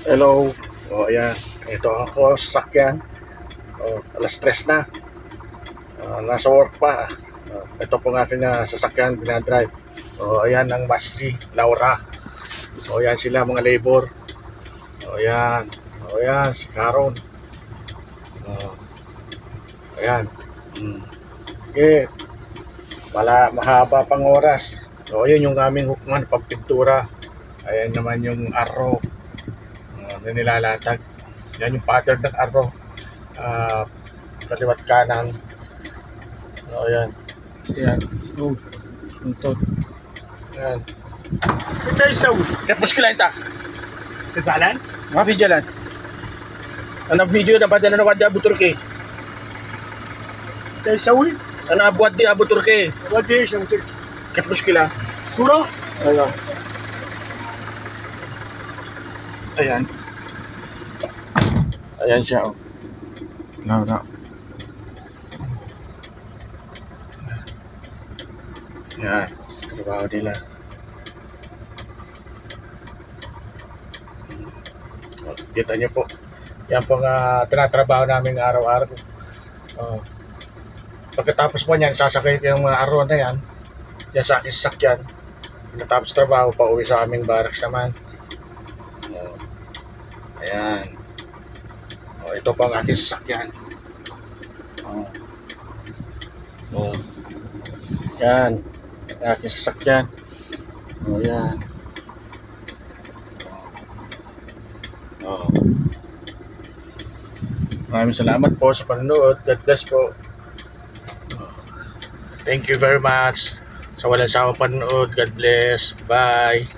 Hello. O, ayan. Ito ako, sasakyan. O, alas 3 na. Nasa work pa. Ito po ng aking sasakyan, dinadrive. O, ayan ang Masri, Laura. O, ayan sila mga labor. O, ayan. O, ayan, si Caron. O, ayan. Okay. Mahaba pang oras. O, ayan yung aming hukman, pagpintura. Ayan naman yung arrow na nilalatag. Yan yung pattern ng arrow. Kaliwat kanan. O, ayan. Ayan. Oh, untuk. Ayan. انت ايش تسوي؟ كيف مشكلة أنت؟ انت زعلان؟ ما في جلد. أنا فيديو ده بعدين أنا بودي أبو تركي. انت ايش تسوي؟ أنا بودي أبو تركي. ودي ايش ابو تركي؟ كيف مشكلة؟ صورة؟ أيوه. Ayan. Ayan siya. Oh. No. Yan. Trabaho nila. Kita niyo po. Yan po nga tinatrabaho namin araw-araw. Oh. Pagkatapos po niyan, sasakay ko yung mga araw na yan. Yan sa aking sasakyan. Pagkatapos trabaho, pauwi sa aming barracks naman. Oh. Ayan. Oh, ito po ang aking sasakyan. Oh. Oh. Yan. Ang aking sasakyan. Oh, yan. Oh. Maraming salamat po sa panonood. God bless po. Thank you very much sa walang sawang panonood. God bless. Bye.